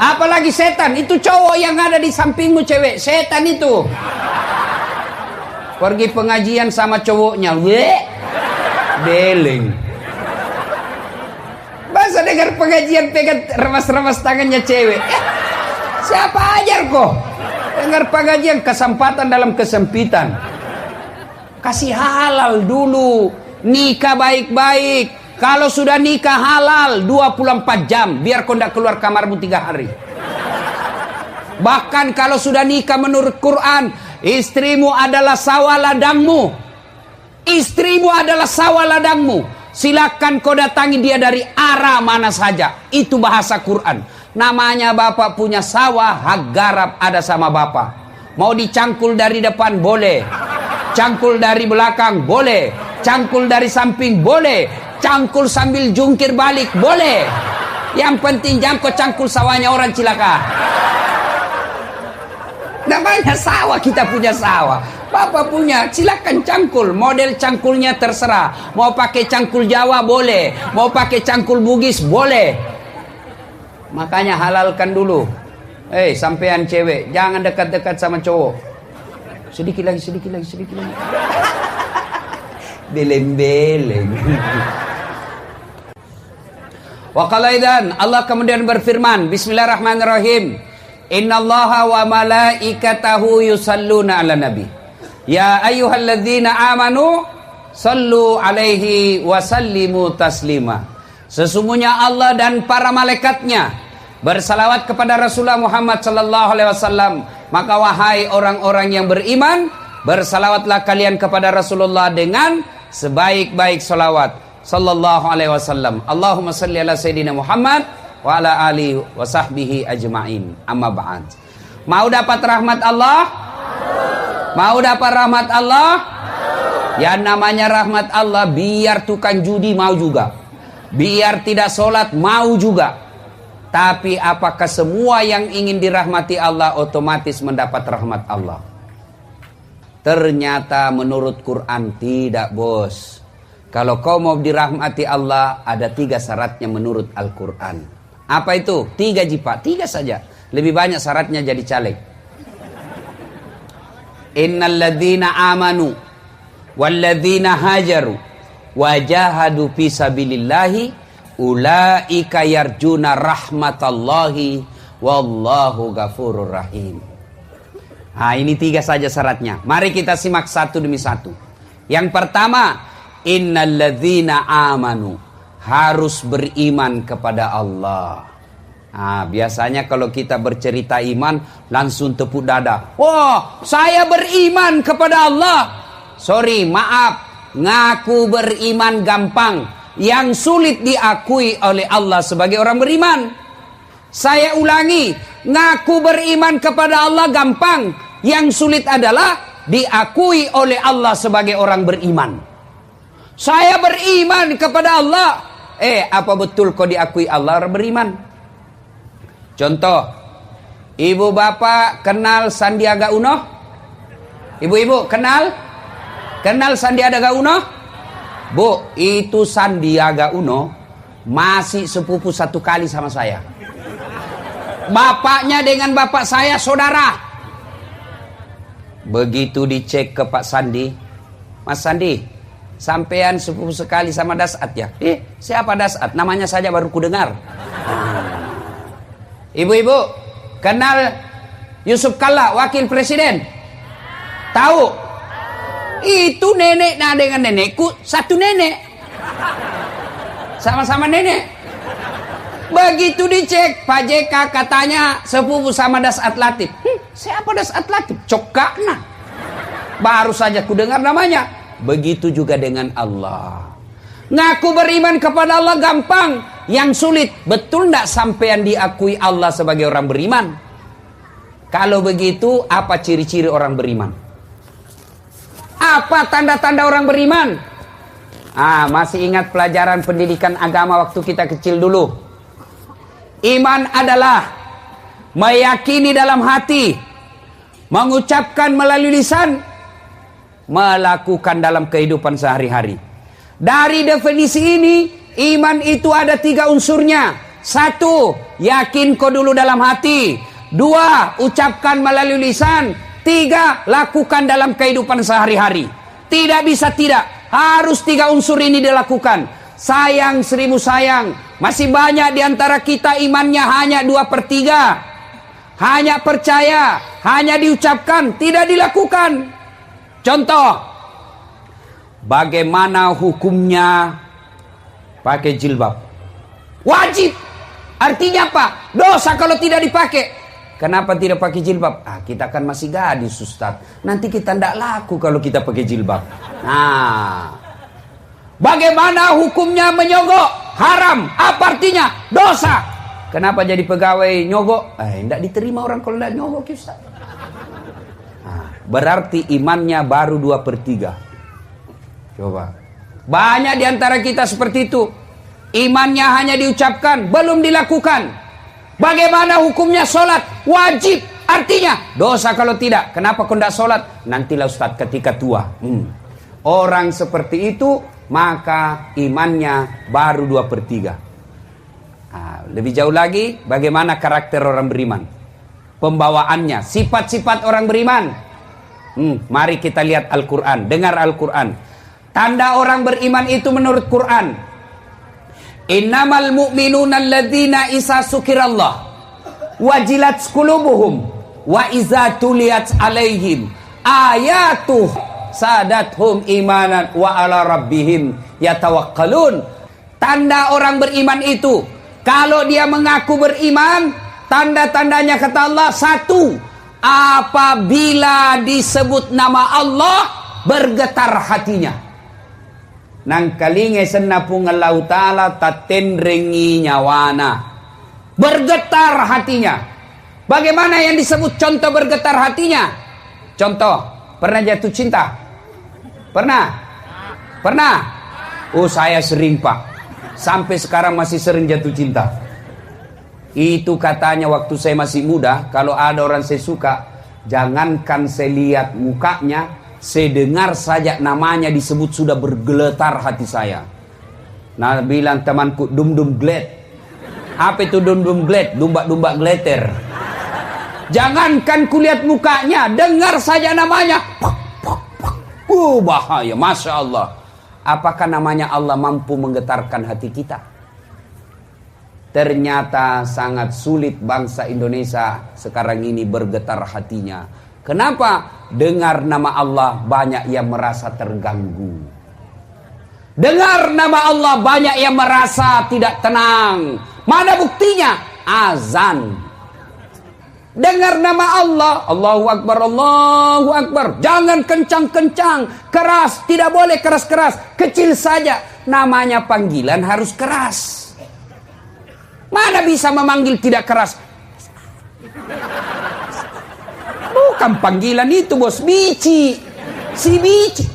Apalagi setan, itu cowok yang ada di sampingmu cewek, setan itu. Pergi pengajian sama cowoknya, beleng. Masa dengar pengajian pegang remas-remas tangannya cewek? Siapa ajar kok? Dengar pengajian kesempatan dalam kesempitan. Kasih halal dulu, nikah baik-baik. Kalau sudah nikah halal 24 jam, biar kau tidak keluar kamarmu 3 hari. Bahkan kalau sudah nikah menurut Quran, istrimu adalah sawah ladangmu. Istrimu adalah sawah ladangmu. Silakan kau datangi dia dari arah mana saja. Itu bahasa Quran. Namanya bapak punya sawah, hak garap ada sama bapak. Mau dicangkul dari depan boleh, cangkul dari belakang boleh, cangkul dari samping boleh, cangkul sambil jungkir balik boleh. Yang penting jangan kau cangkul sawahnya orang cilaka. Namanya sawah, kita punya sawah. Bapak punya, silakan cangkul. Model cangkulnya terserah. Mau pakai cangkul Jawa boleh, mau pakai cangkul Bugis boleh. Makanya halalkan dulu. Sampean cewek, jangan dekat-dekat sama cowok. Sedikit lagi, sedikit lagi, sedikit lagi. Beleng-beleng. Wa qala idzan, Allah kemudian berfirman, bismillahirrahmanirrahim. Innallaha wa malaikatahu yusalluna 'alan nabi. Ya ayyuhalladzina amanu sallu 'alaihi wa sallimu taslima. Sesungguhnya Allah dan para malaikatnya bersalawat kepada Rasulullah Muhammad sallallahu alaihi wasallam. Maka wahai orang-orang yang beriman, bersalawatlah kalian kepada Rasulullah dengan sebaik-baik salawat sallallahu alaihi wasallam. Allahumma salli ala sayyidina Muhammad wa ala alihi wa sahbihi ajma'in. Amma ba'd. Mau dapat rahmat Allah? Mau dapat rahmat Allah? Ya namanya rahmat Allah, biar tukang judi mau juga, biar tidak sholat mau juga. Tapi apakah semua yang ingin dirahmati Allah otomatis mendapat rahmat Allah? Ternyata menurut Quran tidak, bos. Kalau kau mau dirahmati Allah, ada 3 syaratnya menurut Al-Quran. Apa itu? 3 jipa, 3 saja. Lebih banyak syaratnya jadi caleg. Innalladzina amanu walladzina hajaru wajahadu fisabilillahi ulaika yarjuna rahmatallahi wallahu ghafurur rahim. Nah, ini 3 saja syaratnya. Mari kita simak satu demi satu. Yang pertama, innalladzina amanu, harus beriman kepada Allah. Nah, biasanya kalau kita bercerita iman langsung tepuk dada. Wah, saya beriman kepada Allah. Sorry, maaf, ngaku beriman gampang. Yang sulit diakui oleh Allah sebagai orang beriman. Saya ulangi, ngaku beriman kepada Allah gampang. Yang sulit adalah diakui oleh Allah sebagai orang beriman. Saya beriman kepada Allah. Apa betul kau diakui Allah orang beriman? Contoh, ibu bapak kenal Sandiaga Uno? Ibu-ibu kenal Sandiaga Uno? Bu, itu Sandiaga Uno masih sepupu 1 kali sama saya. Bapaknya dengan bapak saya saudara. Begitu dicek ke Pak Sandi, Mas Sandi, sampean sepupu sekali sama Dasat ya? Siapa Dasat? Namanya saja baru ku dengar. Ibu-ibu kenal Yusuf Kalla, wakil presiden? Tahu? Itu nenek dengan nenekku satu nenek. Sama-sama nenek. Begitu dicek, Pak JK katanya sepupu sama Dasat Latif. Siapa Dasat Latif? Cokakna. Baru saja ku dengar namanya. Begitu juga dengan Allah. Ngaku beriman kepada Allah gampang. Yang sulit, betul tidak sampean diakui Allah sebagai orang beriman? Kalau begitu, apa ciri-ciri orang beriman? Apa tanda-tanda orang beriman? Masih ingat pelajaran pendidikan agama waktu kita kecil dulu? Iman adalah meyakini dalam hati, mengucapkan melalui lisan, melakukan dalam kehidupan sehari-hari. Dari definisi ini, iman itu ada 3 unsurnya. Satu, yakin kau dulu dalam hati. Dua, ucapkan melalui lisan. Tiga, lakukan dalam kehidupan sehari-hari. Tidak bisa tidak. Harus tiga unsur ini dilakukan. Sayang, seribu sayang. Masih banyak di antara kita imannya hanya 2/3. Hanya percaya, hanya diucapkan, tidak dilakukan. Contoh, bagaimana hukumnya pakai jilbab? Wajib. Artinya apa? Dosa kalau tidak dipakai. Kenapa tidak pakai jilbab? Kita kan masih gadis, Ustaz. Nanti kita tidak laku kalau kita pakai jilbab. Nah, bagaimana hukumnya menyogok? Haram. Apa artinya? Dosa. Kenapa jadi pegawai nyogok? Tidak diterima orang kalau tidak nyogok, Ustaz. Berarti imannya baru 2/3. Coba. Banyak di antara kita seperti itu. Imannya hanya diucapkan, belum dilakukan. Bagaimana hukumnya sholat? Wajib. Artinya dosa kalau tidak. Kenapa kau tidak sholat? Nantilah Ustaz ketika tua. Orang seperti itu, maka imannya baru 2/3. Lebih jauh lagi, bagaimana karakter orang beriman? Pembawaannya, sifat-sifat orang beriman. Mari kita lihat Al-Quran. Dengar Al-Quran. Tanda orang beriman itu menurut Quran. Innamal mu'minuna alladzina isa sukirallah wajilat qulubuhum wa iza tuliyat alaihim ayatuh sadathum imanan wa ala rabbihim yatawakkalun. Tanda orang beriman itu, kalau dia mengaku beriman, tanda-tandanya kata Allah, satu, apabila disebut nama Allah bergetar hatinya. Nang kalinge senapung Allah Ta'ala tatendrengi nyawana. Bergetar hatinya. Bagaimana yang disebut contoh bergetar hatinya? Contoh, pernah jatuh cinta? Pernah? Pernah? Oh, saya sering, Pak. Sampai sekarang masih sering jatuh cinta. Itu katanya waktu saya masih muda, kalau ada orang saya suka, jangankan saya lihat mukanya, saya dengar saja namanya disebut sudah bergeletar hati saya. Nah, bilang temanku, dum-dum gled. Apa itu dum-dum gled? Dumba-dumba gleter. Jangankan kulihat mukanya, dengar saja namanya. Bahaya, Masya Allah. Apakah namanya Allah mampu menggetarkan hati kita? Ternyata sangat sulit bangsa Indonesia sekarang ini bergetar hatinya. Kenapa? Dengar nama Allah banyak yang merasa terganggu. Dengar nama Allah banyak yang merasa tidak tenang. Mana buktinya? Azan. Dengar nama Allah, Allahu Akbar, Allahu Akbar. Jangan kencang-kencang, keras, tidak boleh keras-keras, kecil saja. Namanya panggilan harus keras. Mana bisa memanggil tidak keras? Bukan panggilan itu, bos. Bici. Si bici.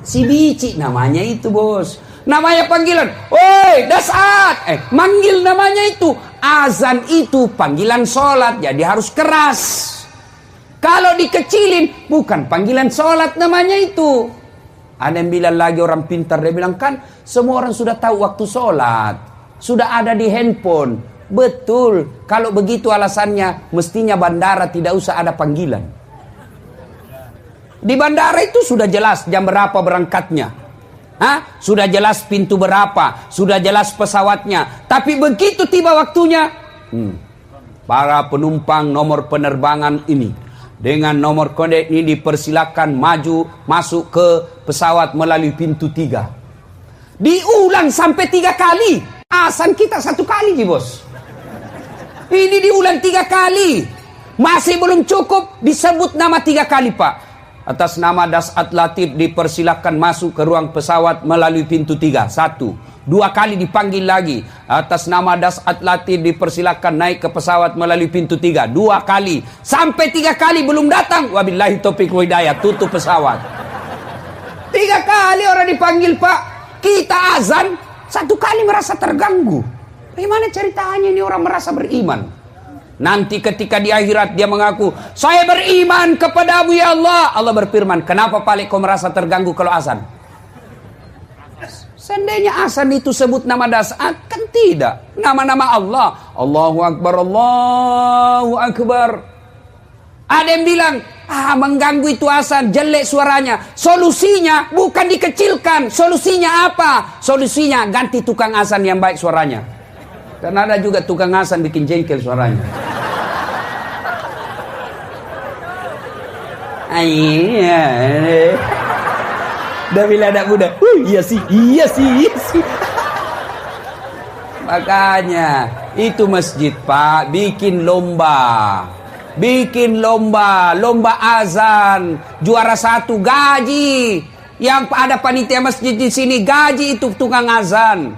Si bici namanya itu, bos. Namanya panggilan. Woi, dasat. Manggil namanya itu. Azan itu panggilan sholat. Jadi harus keras. Kalau dikecilin, bukan panggilan sholat namanya itu. Ada yang bilang lagi orang pintar. Dia bilang, kan semua orang sudah tahu waktu sholat. Sudah ada di handphone. Betul, kalau begitu alasannya, mestinya bandara tidak usah ada panggilan. Di bandara itu sudah jelas jam berapa berangkatnya. Sudah jelas pintu berapa, sudah jelas pesawatnya. Tapi begitu tiba waktunya, para penumpang nomor penerbangan ini, dengan nomor kode ini dipersilakan maju masuk ke pesawat melalui pintu 3. Diulang sampai 3 kali. Azan kita 1 kali, bos. Ini diulang 3 kali. Masih belum cukup, disebut nama 3 kali, Pak. Atas nama Dasat Latif dipersilakan masuk ke ruang pesawat melalui pintu 3. 1. 2 kali dipanggil lagi. Atas nama Dasat Latif dipersilakan naik ke pesawat melalui pintu 3. 2 kali. Sampai 3 kali belum datang. Wabillahi taufiq wa hidayah. Tutup pesawat. 3 kali orang dipanggil, Pak. Kita azan 1 kali merasa terganggu. Bagaimana ceritanya ini orang merasa beriman? Nanti ketika di akhirat dia mengaku, saya beriman kepadamu ya Allah. Allah berfirman, kenapa paling kau merasa terganggu kalau azan? Seandainya azan itu sebut nama dasar, kan tidak. Nama-nama Allah. Allahu Akbar, Allahu Akbar. Ada yang bilang, mengganggu itu azan, jelek suaranya. Solusinya bukan dikecilkan. Solusinya apa? Solusinya ganti tukang azan yang baik suaranya. Karena ada juga tukang azan bikin jengkel suaranya. Iya. Dah bila anak muda, iya sih. Makanya itu masjid Pak bikin lomba azan, juara 1 gaji. Yang ada panitia masjid di sini gaji itu tukang azan.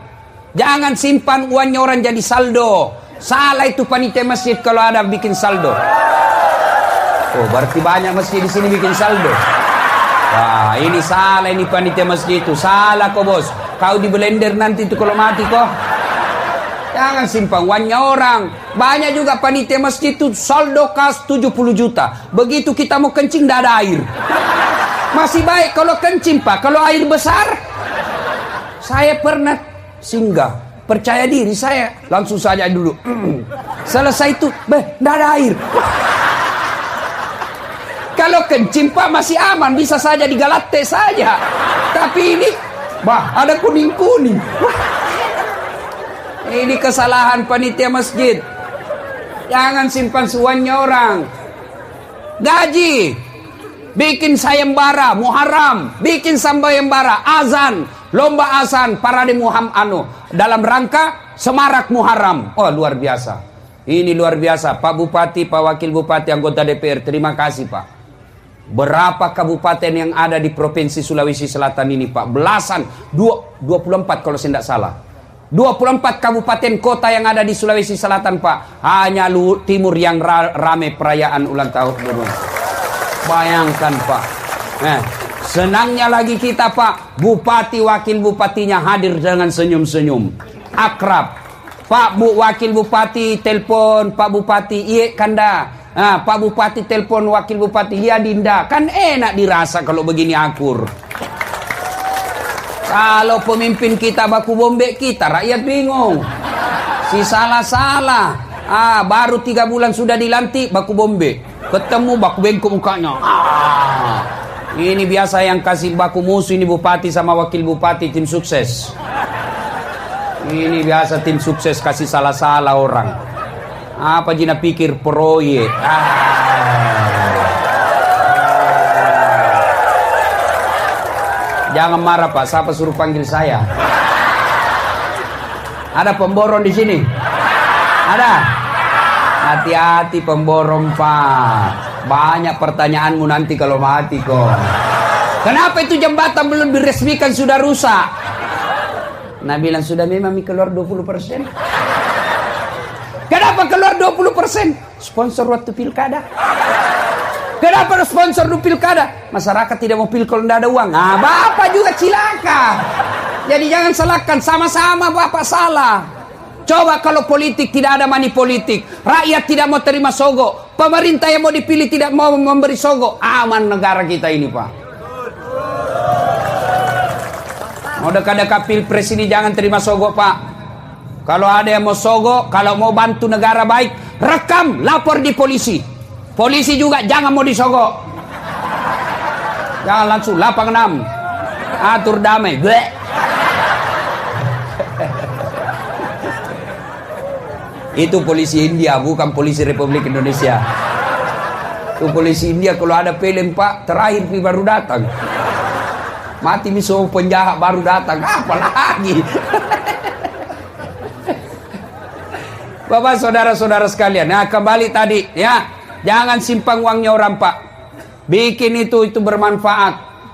Jangan simpan uangnya orang jadi saldo. Salah itu panitia masjid kalau ada bikin saldo. Oh, berarti banyak masjid di sini bikin saldo. Wah, ini salah ini panitia masjid itu. Salah kok, Bos. Kau di blender nanti itu kalau mati kok. Jangan simpan uangnya orang. Banyak juga panitia masjid itu saldo kas 70 juta. Begitu kita mau kencing tidak ada air. Masih baik kalau kencing, Pak. Kalau air besar, saya pernah singgah. Percaya diri saya. Langsung saja dulu. Selesai itu, tidak ada air. Kalau kencing Pak masih aman, bisa saja digalate saja. Tapi ini, ada kuning-kuning. Ini kesalahan panitia masjid. Jangan simpan suannya orang. Gaji, bikin sayembara Muharram, bikin sayembara azan, lomba azan parade Muharram dalam rangka semarak Muharram. Oh, luar biasa. Ini luar biasa. Pak Bupati, Pak Wakil Bupati, anggota DPR, terima kasih Pak. Berapa kabupaten yang ada di Provinsi Sulawesi Selatan ini Pak? Belasan, 24 kalau saya tidak salah. 24 kabupaten kota yang ada di Sulawesi Selatan Pak. Hanya Timur yang rame perayaan ulang tahun. Bayangkan Pak. Senangnya lagi kita Pak, Bupati Wakil Bupatinya hadir dengan senyum-senyum, akrab. Pak Wakil Bupati telepon Pak Bupati, iya kanda. Pak Bupati telepon Wakil Bupati, iya Dinda. Kan enak dirasa kalau begini akur. Kalau pemimpin kita baku bombe kita, rakyat bingung. Si salah-salah. Baru 3 bulan sudah dilantik baku bombe. Ketemu baku bengkok mukanya. Ini biasa yang kasih baku musuh ini Bupati sama Wakil Bupati tim sukses. Ini biasa tim sukses kasih salah-salah orang. Apa Jina pikir proyek? Jangan marah Pak, siapa suruh panggil saya? Ada pemborong di sini? Ada? Hati-hati pemborong Pak. Banyak pertanyaanmu nanti kalau mati kok. Kenapa itu jembatan belum diresmikan sudah rusak? Nah bilang sudah memang keluar 20%. Kenapa keluar 20%? Sponsor waktu pilkada. Kenapa sponsor di pilkada? Masyarakat tidak mau pil kalau tidak ada uang. Bapak juga cilaka. Jadi jangan salahkan, sama-sama Bapak salah. Coba kalau politik tidak ada money politik, rakyat tidak mau terima sogok, pemerintah yang mau dipilih tidak mau memberi sogok, aman negara kita ini Pak. Mau dekat-dekat pilpres ini jangan terima sogok Pak. Kalau ada yang mau sogok, kalau mau bantu negara baik, rekam, lapor di polisi. Polisi juga jangan mau disogok. Jangan langsung 86. Atur damai. Bleh. Itu polisi India, bukan polisi Republik Indonesia. Itu polisi India kalau ada film Pak, terakhir baru datang. Mati miso penjahat baru datang. Apa lagi? Bapak saudara-saudara sekalian, nah kembali tadi ya, jangan simpan uangnya orang Pak. Bikin itu bermanfaat.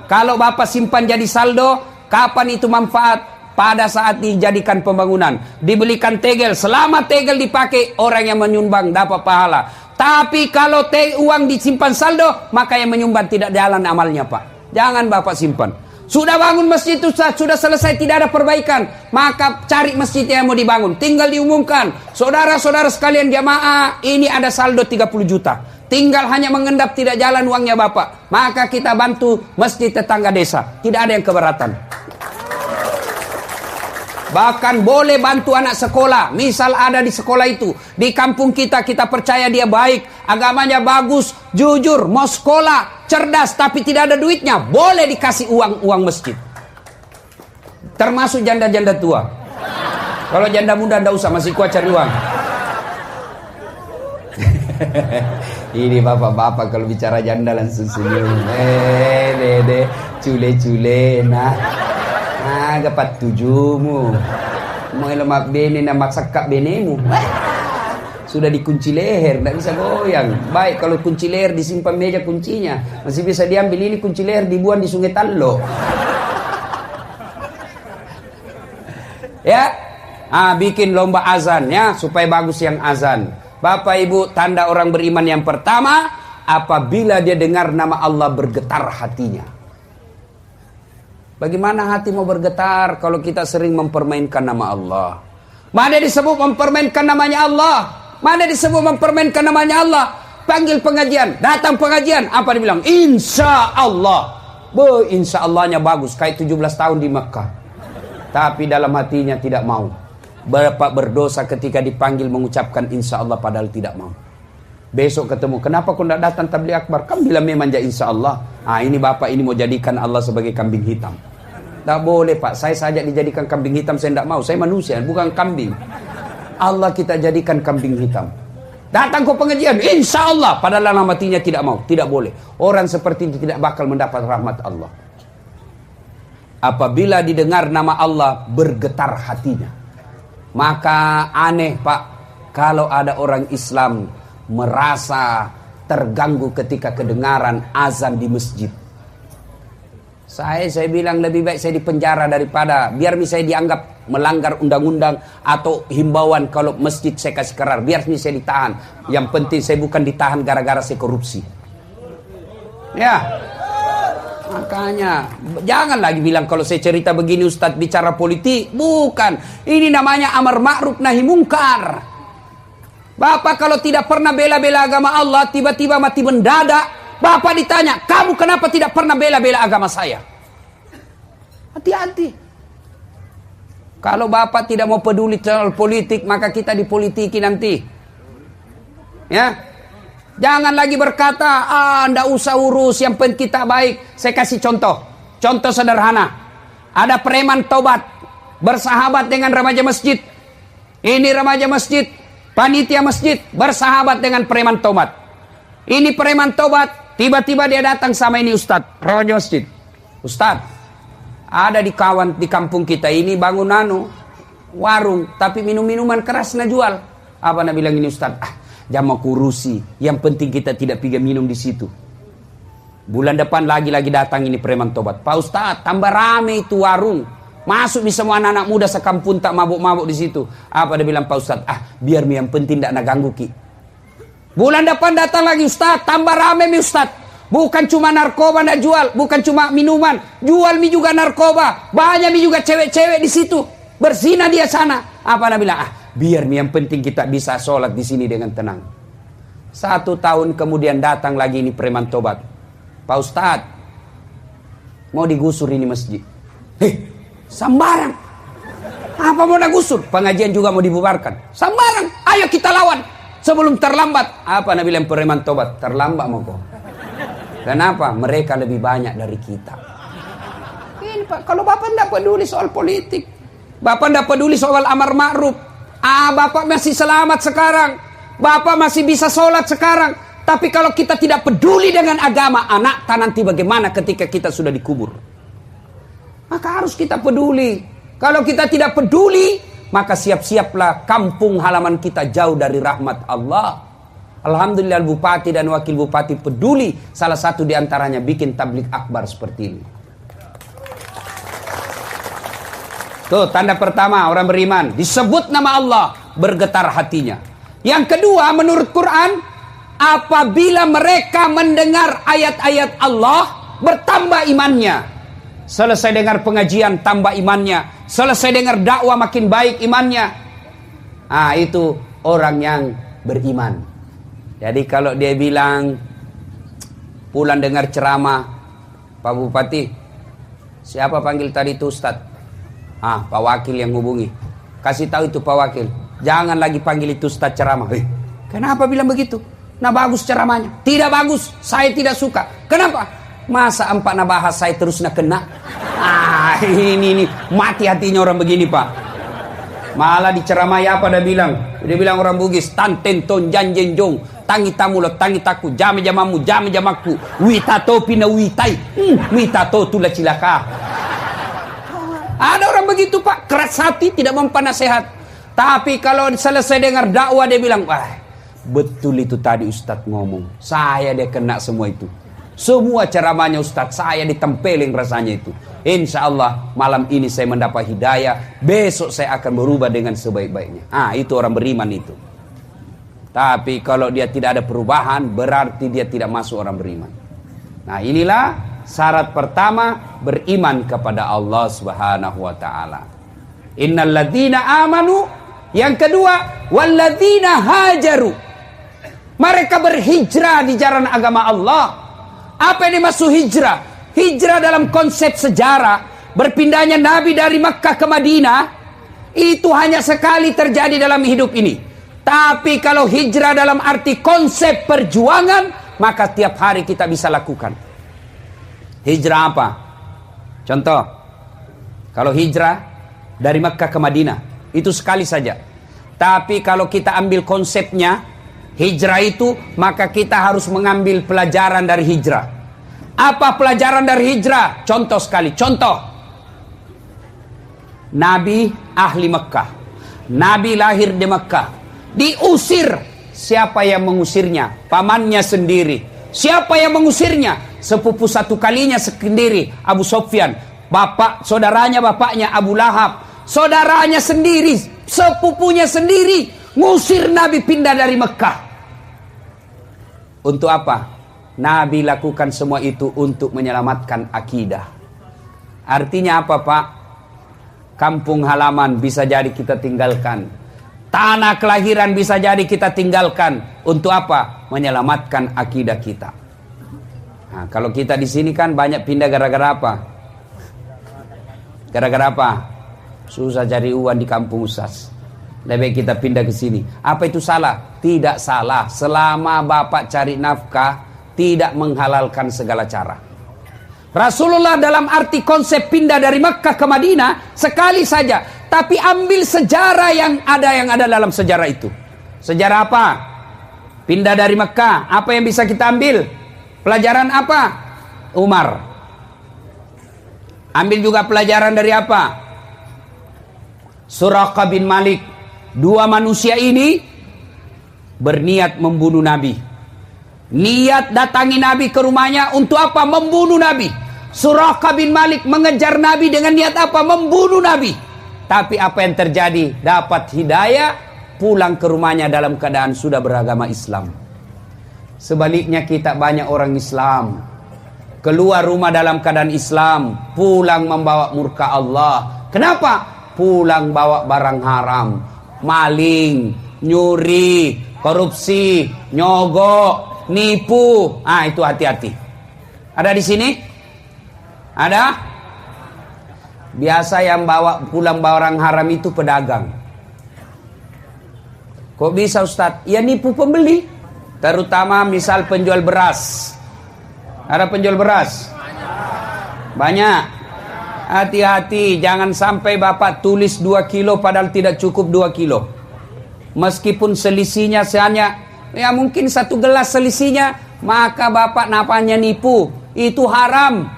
Kalau Bapak simpan jadi saldo, kapan itu manfaat? Pada saat dijadikan pembangunan, dibelikan tegel, selama tegel dipakai orang yang menyumbang dapat pahala. Tapi kalau uang disimpan saldo, maka yang menyumbang tidak jalan amalnya Pak. Jangan Bapak simpan. Sudah bangun masjid itu sudah selesai tidak ada perbaikan, maka cari masjid yang mau dibangun. Tinggal diumumkan, saudara-saudara sekalian jamaah, ini ada saldo 30 juta. Tinggal hanya mengendap tidak jalan uangnya Bapak. Maka kita bantu masjid tetangga desa. Tidak ada yang keberatan. Bahkan boleh bantu anak sekolah. Misal ada di sekolah itu, di kampung kita, kita percaya dia baik, agamanya bagus, jujur, mau sekolah, cerdas, tapi tidak ada duitnya, boleh dikasih uang masjid. Termasuk janda-janda tua. Kalau janda muda ndak usah, masih kuat cari uang. Ini bapak-bapak kalau bicara janda langsung senyum. Dede, cule-cule, nah gapat tujumu. Mau lemak bene namak sakak benemu. Sudah dikunci leher, tidak bisa goyang. Baik kalau kunci leher disimpan meja kuncinya, masih bisa diambil. Ini kunci leher dibuang di Sungai Tallo. Ya, bikin lomba azan ya, supaya bagus yang azan. Bapak Ibu, tanda orang beriman yang pertama, apabila dia dengar nama Allah bergetar hatinya. Bagaimana hati mau bergetar kalau kita sering mempermainkan nama Allah? Mana disebut mempermainkan namanya Allah? Mana disebut mempermainkan namanya Allah? Panggil pengajian, datang pengajian, apa dibilang? Insya Allah. Insya Allahnya bagus, kayak 17 tahun di Mekah. Tapi dalam hatinya tidak mau. Bapak berdosa ketika dipanggil mengucapkan insya Allah padahal tidak mau. Besok ketemu, kenapa kau tidak datang tabligh akbar? Kan bilang memang ya insya Allah. Ini bapak ini mau jadikan Allah sebagai kambing hitam. Tak boleh pak, saya saja dijadikan kambing hitam, saya tidak mau. Saya manusia, bukan kambing. Allah kita jadikan kambing hitam. Datang ke pengajian, insya Allah, padahal dalam hatinya tidak mau. Tidak boleh. Orang seperti itu tidak bakal mendapat rahmat Allah. Apabila didengar nama Allah, bergetar hatinya. Maka aneh pak, kalau ada orang Islam merasa terganggu ketika kedengaran azan di masjid. Saya bilang lebih baik saya dipenjara daripada, biar misalnya dianggap melanggar undang-undang atau himbauan kalau masjid saya kasih kerar, biar saya ditahan. Yang penting saya bukan ditahan gara-gara saya korupsi. Ya, makanya jangan lagi bilang kalau saya cerita begini Ustadz bicara politik. Bukan, ini namanya amar ma'ruf nahi mungkar. Bapak kalau tidak pernah bela-bela agama Allah, tiba-tiba mati mendadak, Bapak ditanya, kamu kenapa tidak pernah bela-bela agama saya? Hati-hati. Kalau Bapak tidak mau peduli soal politik, maka kita dipolitiki nanti. Ya, jangan lagi berkata, ndak usah urus, yang penting kita baik. Saya kasih contoh sederhana. Ada preman tobat, bersahabat dengan remaja masjid. Ini remaja masjid, panitia masjid, bersahabat dengan preman tobat. Ini preman tobat, tiba-tiba dia datang sama ini Ustadz, remaja masjid. Ustadz, ada di kampung kita ini bangun warung, tapi minuman keras na jual. Apa nak bilang ini Ustadz? Jangan mau kurusi, yang penting kita tidak pergi minum di situ. Bulan depan lagi datang ini preman tobat. Pak Ustadz, tambah rame itu warung. Masuk di semua anak-anak muda sekampung tak mabuk-mabuk di situ. Apa dia bilang Pak Ustadz? Biar yang penting tidak nak ganggu ki. Bulan depan datang lagi Ustadz, tambah rame mi Ustadz. Bukan cuma narkoba nak jual, bukan cuma minuman, jual mi juga narkoba. Banyak mi juga cewek-cewek di situ. Berzina dia sana. Apa nak bilang? Biar mi yang penting kita bisa sholat di sini dengan tenang. 1 tahun kemudian datang lagi ini preman tobat. Pak Ustadz, mau digusur ini masjid. Sambarang. Apa mau digusur? Pengajian juga mau dibubarkan. Sambarang. Ayo kita lawan. Sebelum terlambat. Apa nak bilang preman tobat? Terlambat mau kok. Kenapa? Mereka lebih banyak dari kita. Ini Pak, kalau Bapak tidak peduli soal politik, Bapak tidak peduli soal amar ma'ruf, Bapak masih selamat sekarang, Bapak masih bisa sholat sekarang. Tapi kalau kita tidak peduli dengan agama, anak nanti bagaimana ketika kita sudah dikubur? Maka harus kita peduli. Kalau kita tidak peduli, maka siap-siaplah kampung halaman kita jauh dari rahmat Allah. Alhamdulillah bupati dan wakil bupati peduli. Salah satu diantaranya bikin tabligh akbar seperti ini. Tuh tanda pertama orang beriman. Disebut nama Allah, bergetar hatinya. Yang kedua menurut Quran, apabila mereka mendengar ayat-ayat Allah, bertambah imannya. Selesai dengar pengajian, tambah imannya. Selesai dengar dakwah, makin baik imannya. Itu orang yang beriman. Jadi kalau dia bilang pulang dengar ceramah, Pak Bupati, siapa panggil tadi itu Ustadz? Pak Wakil yang hubungi. Kasih tahu itu Pak Wakil, jangan lagi panggil itu Ustaz ceramah. Kenapa bilang begitu? Nah bagus ceramahnya. Tidak bagus, saya tidak suka. Kenapa? Masa empat na bahas saya terus na kena. Ini mati hatinya orang begini Pak. Malah diceramai apa dia bilang? Dia bilang orang Bugis, tanten ton janjen jong, tangi tamulot tangi taku, jame jamamu, jame jamaku, witato pina witai, witato tula cilaka. Ada orang begitu Pak, keras hati, tidak mempan nasihat. Tapi kalau selesai dengar dakwah dia bilang, wah betul itu tadi Ustadz ngomong, saya dia kena semua itu. Semua ceramahnya Ustadz, saya ditempelin rasanya itu. Insya Allah malam ini saya mendapat hidayah, besok saya akan berubah dengan sebaik-baiknya. Itu orang beriman itu. Tapi kalau dia tidak ada perubahan, berarti dia tidak masuk orang beriman. Nah inilah syarat pertama beriman kepada Allah Subhanahu wa taala. Innal ladzina amanu, yang kedua walladzina hajaru. Mereka berhijrah di jalan agama Allah. Apa yang dimaksud hijrah? Hijrah dalam konsep sejarah, berpindahnya Nabi dari Mekah ke Madinah, itu hanya sekali terjadi dalam hidup ini. Tapi kalau hijrah dalam arti konsep perjuangan, maka tiap hari kita bisa lakukan. Hijrah apa? Contoh, kalau hijrah dari Mekah ke Madinah, itu sekali saja. Tapi kalau kita ambil konsepnya, hijrah itu, maka kita harus mengambil pelajaran dari hijrah. Apa pelajaran dari hijrah? Contoh sekali, contoh. Nabi ahli Mekah. Nabi lahir di Mekah. Diusir. Siapa yang mengusirnya? Pamannya sendiri. Siapa yang mengusirnya? Sepupu satu kalinya sendiri, Abu Sofyan. Saudaranya bapaknya Abu Lahab. Saudaranya sendiri, sepupunya sendiri, ngusir Nabi pindah dari Mekah. Untuk apa? Nabi lakukan semua itu untuk menyelamatkan akidah. Artinya apa Pak? Kampung halaman bisa jadi kita tinggalkan. Tanah kelahiran bisa jadi kita tinggalkan. Untuk apa? Menyelamatkan akidah kita. Nah, kalau kita di sini kan banyak pindah gara-gara apa? Gara-gara apa? Susah cari uang di kampung Ustaz. Lebih baik kita pindah ke sini. Apa itu salah? Tidak salah. Selama Bapak cari nafkah, tidak menghalalkan segala cara. Rasulullah dalam arti konsep pindah dari Mekah ke Madinah sekali saja. Tapi ambil sejarah yang ada dalam sejarah itu. Sejarah apa? Pindah dari Mekah. Apa yang bisa kita ambil? Pelajaran apa? Umar. Ambil juga pelajaran dari apa? Suraqah bin Malik. Dua manusia ini berniat membunuh Nabi. Niat datangi Nabi ke rumahnya untuk apa? Membunuh Nabi. Suraqah bin Malik mengejar Nabi dengan niat apa? Membunuh Nabi. Tapi apa yang terjadi? Dapat hidayah, pulang ke rumahnya dalam keadaan sudah beragama Islam. Sebaliknya kita banyak orang Islam, keluar rumah dalam keadaan Islam, pulang membawa murka Allah. Kenapa? Pulang bawa barang haram, maling, nyuri, korupsi, nyogok, nipu. Itu hati-hati. Ada di sini? Ada? Biasa yang pulang barang haram itu pedagang. Kok bisa Ustadz? Ya nipu pembeli. Terutama misal penjual beras. Ada penjual beras? Banyak. Hati-hati, jangan sampai Bapak tulis 2 kilo padahal tidak cukup 2 kilo. Meskipun selisihnya hanya ya mungkin 1 gelas selisihnya, maka Bapak napanya nipu. Itu haram.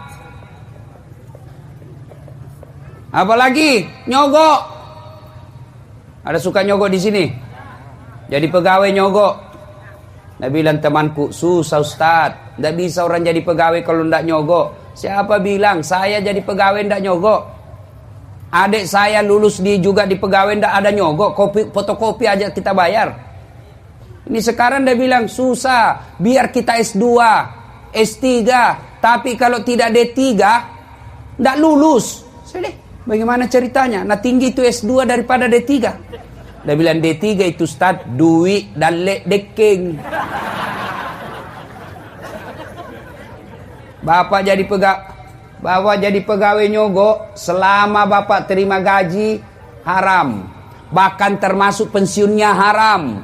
Apalagi nyogok. Ada suka nyogok di sini? Jadi pegawai nyogok. Dia bilang temanku, susah Ustaz. Tidak bisa orang jadi pegawai kalau tidak nyogok. Siapa bilang saya jadi pegawai tidak nyogok? Adik saya lulus juga di pegawai tidak ada nyogok. Fotokopi aja kita bayar. Ini sekarang dia bilang susah. Biar kita S2, S3. Tapi kalau tidak D3, tidak lulus. Sudah, bagaimana ceritanya? Nah tinggi itu S2 daripada D3. Dia bilang D3 itu Ustaz, duit dan dekeng. Bapak jadi bahwa jadi pegawai nyogok selama bapak terima gaji haram, bahkan termasuk pensiunnya haram.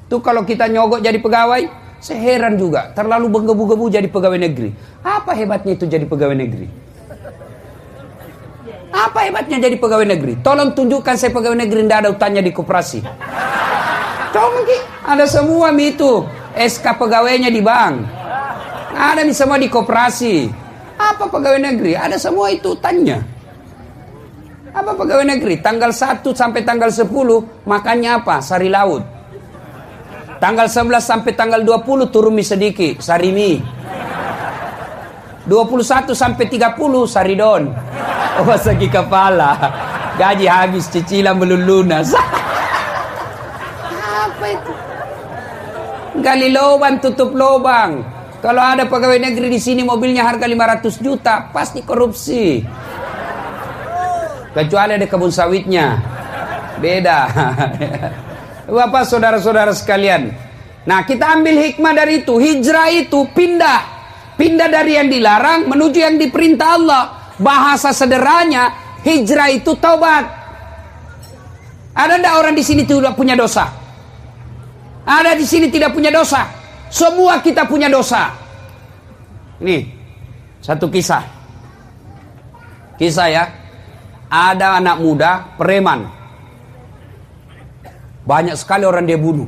Tuh kalau kita nyogok jadi pegawai, saya heran juga, terlalu menggebu-gebu jadi pegawai negeri. Apa hebatnya itu jadi pegawai negeri? Apa hebatnya jadi pegawai negeri? Tolong tunjukkan saya pegawai negeri tidak ada utangnya di koperasi. Tolong, ada semua itu SK pegawainya di bank, ada semua di koperasi. Apa pegawai negeri? Ada semua itu utangnya. Apa pegawai negeri? Tanggal 1 sampai tanggal 10 makannya apa? Sari laut. Tanggal 11 sampai tanggal 20 turun mie sedikit, sari mie. 21 sampai 30 saridon. Oh, sakit kepala. Gaji habis, cicilan belum lunas. Apa itu? Gali lubang, tutup lubang. Kalau ada pegawai negeri di sini mobilnya harga 500 juta, pasti korupsi. Kecuali ada kebun sawitnya. Beda. Bapak saudara-saudara sekalian. Nah, kita ambil hikmah dari itu. Hijrah itu pindah. Pindah dari yang dilarang menuju yang diperintah Allah. Bahasa sederhananya, hijrah itu taubat. Ada enggak orang di sini tidak punya dosa? Ada di sini tidak punya dosa? Semua kita punya dosa. Ini satu kisah. Kisah ya. Ada anak muda preman. Banyak sekali orang dia bunuh.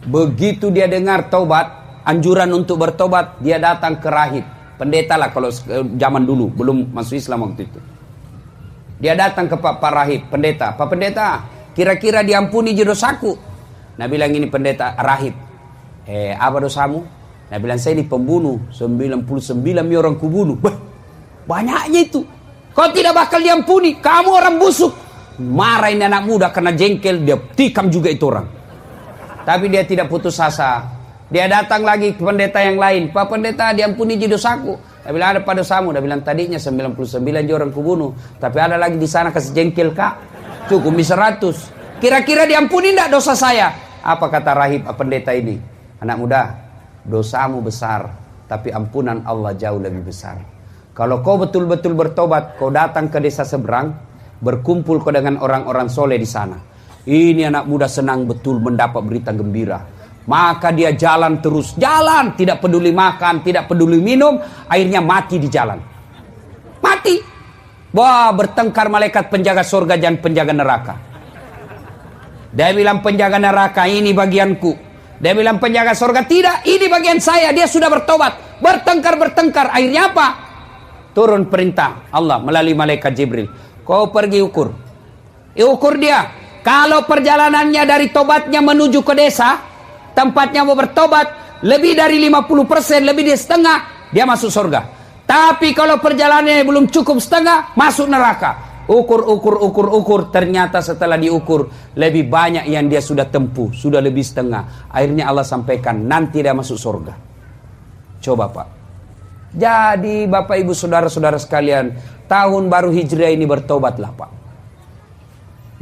Begitu dia dengar taubat, anjuran untuk bertobat, dia datang ke rahib. Pendeta lah kalau zaman dulu, belum masuk Islam waktu itu. Dia datang ke Pak Rahib, pendeta. Pak Pendeta, kira-kira diampuni dosaku? Nah bilang ini pendeta, rahib. Apa dosamu? Nah bilang saya ini pembunuh, 99 orang kubunuh. Banyaknya itu. Kau tidak bakal diampuni, kamu orang busuk. Marah ini anak muda karena jengkel, dia tikam juga itu orang. Tapi dia tidak putus asa. Dia datang lagi ke pendeta yang lain. Pak Pendeta, diampuni dosaku. Dia bilang ada pada dosamu. Dia bilang tadinya 99 orang kubunuh, tapi ada lagi di sana kasih jengkel kak. Cukup 100. Kira-kira diampuni tidak dosa saya? Apa kata rahib pendeta ini? Anak muda, dosamu besar, tapi ampunan Allah jauh lebih besar. Kalau kau betul-betul bertobat, kau datang ke desa seberang, berkumpul kau dengan orang-orang soleh di sana. Ini anak muda senang betul mendapat berita gembira. Maka dia jalan terus, jalan, tidak peduli makan, tidak peduli minum, akhirnya mati di jalan. Mati. Wah, bertengkar malaikat penjaga surga dan penjaga neraka. Dia bilang penjaga neraka, ini bagianku. Dia bilang penjaga surga, tidak, ini bagian saya, dia sudah bertobat. Bertengkar, akhirnya apa? Turun perintah Allah melalui malaikat Jibril. Kau pergi ukur. Ukur dia. Kalau perjalanannya dari tobatnya menuju ke desa, tempatnya mau bertobat, lebih dari 50%, lebih dari setengah, dia masuk surga. Tapi kalau perjalanannya belum cukup setengah, masuk neraka. Ukur, ternyata setelah diukur lebih banyak yang dia sudah tempuh, sudah lebih setengah. Akhirnya Allah sampaikan nanti dia masuk surga. Coba Pak. Jadi Bapak Ibu saudara-saudara sekalian, tahun baru Hijriah ini bertobatlah Pak.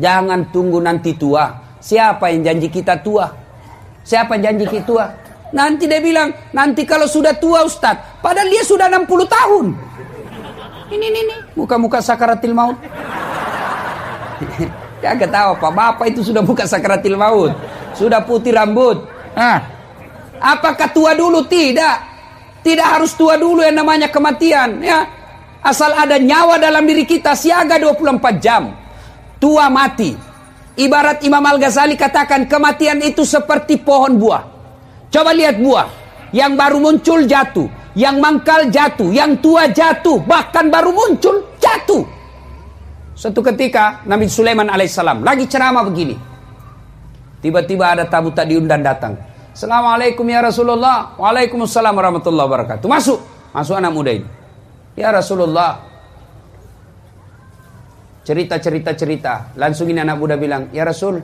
Jangan tunggu nanti tua. Siapa yang janji kita tua? Siapa yang janji kita tua? Nanti dia bilang, nanti kalau sudah tua Ustadz, padahal dia sudah 60 tahun. Ini muka-muka sakaratil maut. Ya ketawa Pak, Bapak itu sudah buka sakaratil maut, sudah putih rambut. Apakah tua dulu? Tidak harus tua dulu yang namanya kematian. Ya, asal ada nyawa dalam diri kita, siaga 24 jam. Tua mati. Ibarat Imam Al-Ghazali katakan kematian itu seperti pohon buah. Coba lihat buah, yang baru muncul jatuh, yang mangkal jatuh, yang tua jatuh, bahkan baru muncul jatuh. Suatu ketika Nabi Sulaiman alaihissalam lagi ceramah begini. Tiba-tiba ada tamu tak diundang datang. Assalamualaikum ya Rasulullah. Waalaikumsalam warahmatullahi wabarakatuh. Masuk anak muda ini. Ya Rasulullah. Cerita. Langsung ini anak muda bilang, ya Rasul,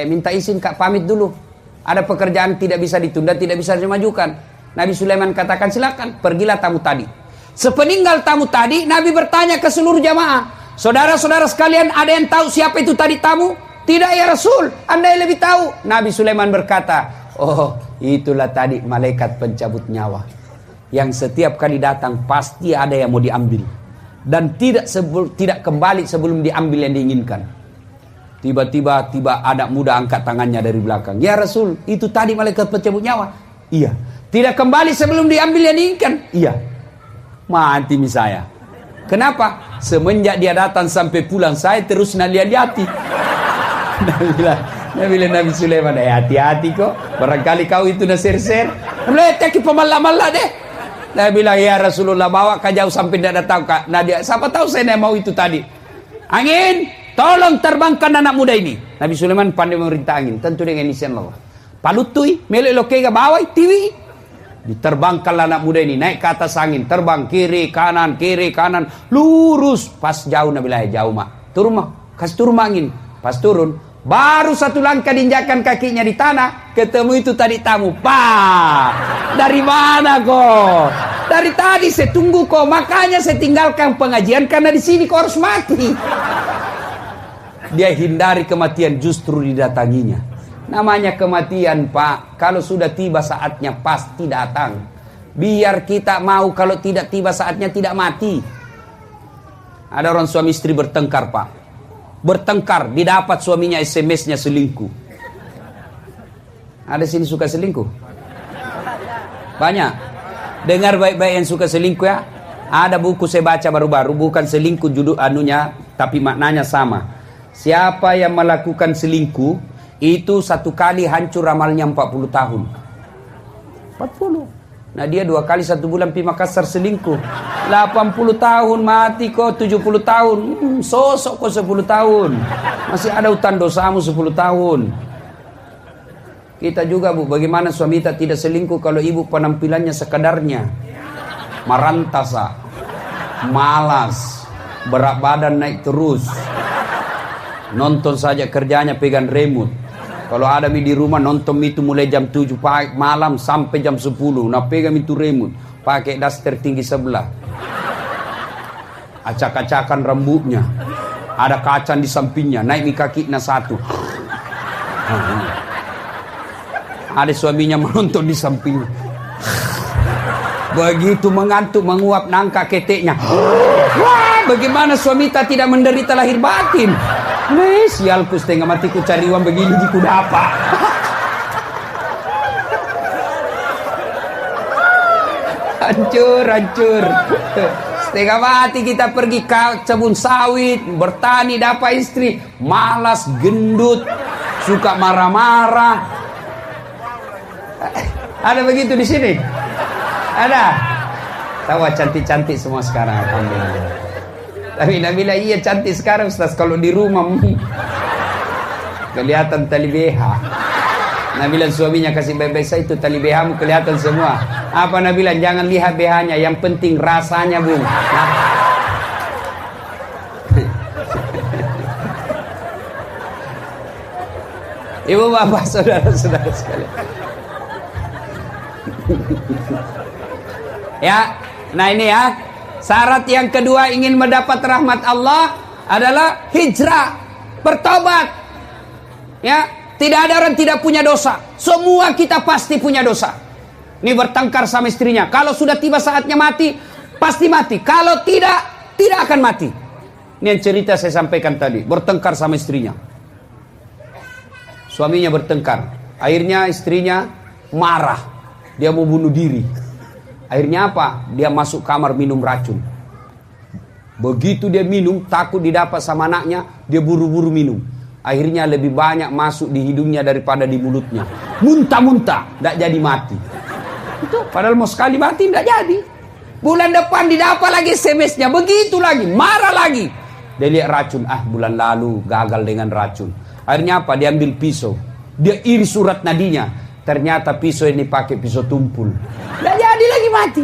minta izin kak pamit dulu. Ada pekerjaan tidak bisa ditunda, tidak bisa dimajukan. Nabi Sulaiman katakan silakan, pergilah tamu tadi. Sepeninggal tamu tadi, Nabi bertanya ke seluruh jamaah, saudara-saudara sekalian, ada yang tahu siapa itu tadi tamu? Tidak ya Rasul, Anda yang lebih tahu. Nabi Sulaiman berkata, oh itulah tadi malaikat pencabut nyawa yang setiap kali datang pasti ada yang mau diambil, dan tidak kembali sebelum diambil yang diinginkan. Tiba-tiba anak muda angkat tangannya dari belakang. Ya Rasul, itu tadi malaikat pencabut nyawa. Iya. Tidak kembali sebelum diambil yang diinginkan. Iya. Mati saya. Kenapa? Semenjak dia datang sampai pulang, saya terus lihat-lihati. Nabi Sulaiman, hati-hati kok. Barangkali kau itu ser-ser. Melihat ke pemalah-malah deh. Nabi bilang, ya Rasulullah, bawa kau jauh sampai tidak datang kak. Nah dia, siapa tahu saya mau itu tadi. Angin, tolong terbangkan anak muda ini. Nabi Sulaiman pandai memerintah angin, tentu dengan izin Allah. Palutui, melek lokega bawai, TV. Diterbangkanlah anak muda ini, naik ke atas angin, terbang kiri kanan, lurus. Pas jauh Nabi bilang, jauh mak, turun mak, kasih turun angin. Pas turun, baru satu langkah diinjakan kakinya di tanah, ketemu itu tadi tamu. Pak, dari mana kok? Dari tadi saya tunggu kok, makanya saya tinggalkan pengajian karena di sini kok harus mati. Dia hindari kematian, justru didatanginya. Namanya kematian Pak, kalau sudah tiba saatnya pasti datang. Biar kita mau, kalau tidak tiba saatnya tidak mati. Ada orang suami istri bertengkar Pak. Bertengkar, didapat suaminya SMS-nya selingkuh. Ada sini suka selingkuh? Banyak. Dengar baik-baik yang suka selingkuh ya. Ada buku saya baca baru-baru, bukan selingkuh judul anunya, tapi maknanya sama. Siapa yang melakukan selingkuh, itu satu kali hancur amalnya 40 tahun. 40. Nah dia 2 kali 1 bulan pi Makassar selingkuh. 80 tahun mati kok, 70 tahun. Sosok kok 10 tahun. Masih ada utang dosamu 10 tahun. Kita juga Bu, bagaimana suami kita tidak selingkuh kalau ibu penampilannya sekadarnya. Marantasa, malas, berat badan naik terus. Nonton saja kerjanya pegang remote. Kalau ada di rumah nonton itu mulai jam 7 malam sampai jam 10. Nah pegang itu remote, pakai daster tinggi sebelah. Acak-acakan rambutnya. Ada kaca di sampingnya, naik di kakinya satu. Ada suaminya menonton di sampingnya. Begitu mengantuk menguap nangka keteknya. Wah, bagaimana suami tak tidak menderita lahir batin? Sialku setengah matiku cari uang begini jiku dapat. Hancur. Setengah mati kita pergi ke kebun sawit, bertani dapat istri, malas, gendut, suka marah-marah. Ada begitu di sini? Ada. Tahu cantik-cantik semua sekarang, alhamdulillah. Tapi Nabila iya cantik sekarang Ustaz. Kalau di rumah kelihatan tali BH. Nabila suaminya kasih baik-baik saya, itu tali BH-mu kelihatan semua. Apa Nabila? Jangan lihat BH-nya, yang penting rasanya Bu. Nah. Ibu bapak saudara-saudara sekalian. Ya, nah ini ya. Syarat yang kedua ingin mendapat rahmat Allah adalah hijrah, bertobat. Ya, tidak ada orang tidak punya dosa. Semua kita pasti punya dosa. Ini bertengkar sama istrinya. Kalau sudah tiba saatnya mati, pasti mati. Kalau tidak, tidak akan mati. Ini yang cerita saya sampaikan tadi. Bertengkar sama istrinya. Suaminya bertengkar. Akhirnya istrinya marah. Dia mau bunuh diri. Akhirnya apa? Dia masuk kamar minum racun. Begitu dia minum, takut didapat sama anaknya, dia buru-buru minum. Akhirnya lebih banyak masuk di hidungnya daripada di mulutnya. Muntah-muntah, tidak jadi mati. Itu padahal mau sekali mati, tidak jadi. Bulan depan didapat lagi SMS-nya, begitu lagi, marah lagi. Dia lihat racun, bulan lalu gagal dengan racun. Akhirnya apa? Dia ambil pisau. Dia iris urat nadinya. Ternyata pisau ini pakai pisau tumpul. Tidak jadi lagi mati.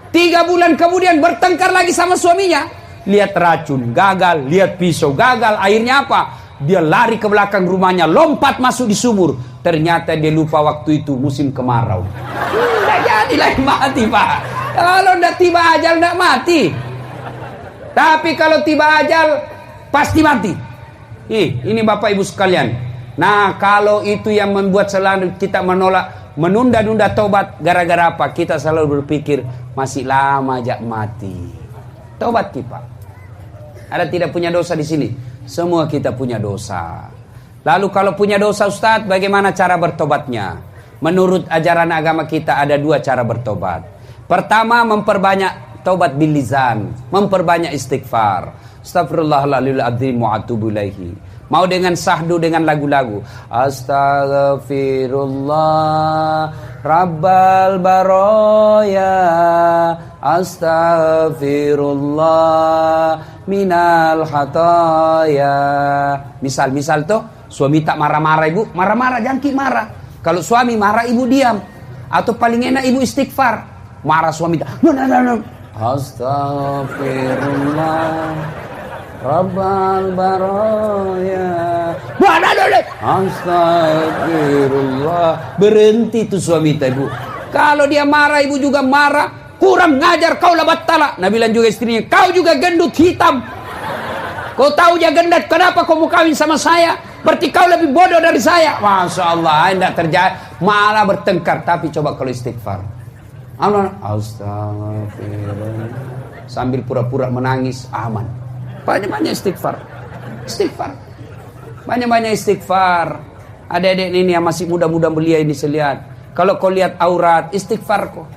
3 bulan kemudian bertengkar lagi sama suaminya. Lihat racun, gagal. Lihat pisau, gagal. Akhirnya apa? Dia lari ke belakang rumahnya, lompat masuk di sumur. Ternyata dia lupa waktu itu musim kemarau. Tidak jadi lagi mati Pak. Kalau tidak tiba ajal tidak mati. Tapi kalau tiba ajal pasti mati. Ini Bapak Ibu sekalian. Nah kalau itu yang membuat selalu kita menolak menunda-nunda tobat gara-gara apa? Kita selalu berpikir masih lama ajak mati. Tobat kita. Ada tidak punya dosa di sini? Semua kita punya dosa. Lalu kalau punya dosa Ustadz, bagaimana cara bertobatnya? Menurut ajaran agama kita ada 2 cara bertobat. Pertama, memperbanyak tobat bil lisan, memperbanyak istighfar. Astaghfirullahaladzim wa atubu ilaihi. Mau dengan sahdu, dengan lagu-lagu. Astaghfirullah Rabbal baroya, astaghfirullah minal hataya. Misal tuh suami tak marah-marah ibu, marah-marah jangki marah. Kalau suami marah ibu diam. Atau paling enak ibu istighfar. Marah suami tak. Astaghfirullah Rabbal baroya, astagfirullah. Berhenti tuh suami ibu. Kalau dia marah ibu juga marah. Kurang ngajar kau lah battala. Nabi bilang juga istrinya, kau juga gendut hitam. Kau tahu dia gendut, kenapa kau mau kawin sama saya? Berarti kau lebih bodoh dari saya. Masya Allah, tidak terjadi. Malah bertengkar. Tapi coba kalau istighfar. Astagfirullah. Sambil pura-pura menangis, aman. Banyak-banyak istighfar. Istighfar. Banyak-banyak istighfar. Adik-adik ini yang masih muda-muda belia ini selihat. Kalau kau lihat aurat, istighfar kau.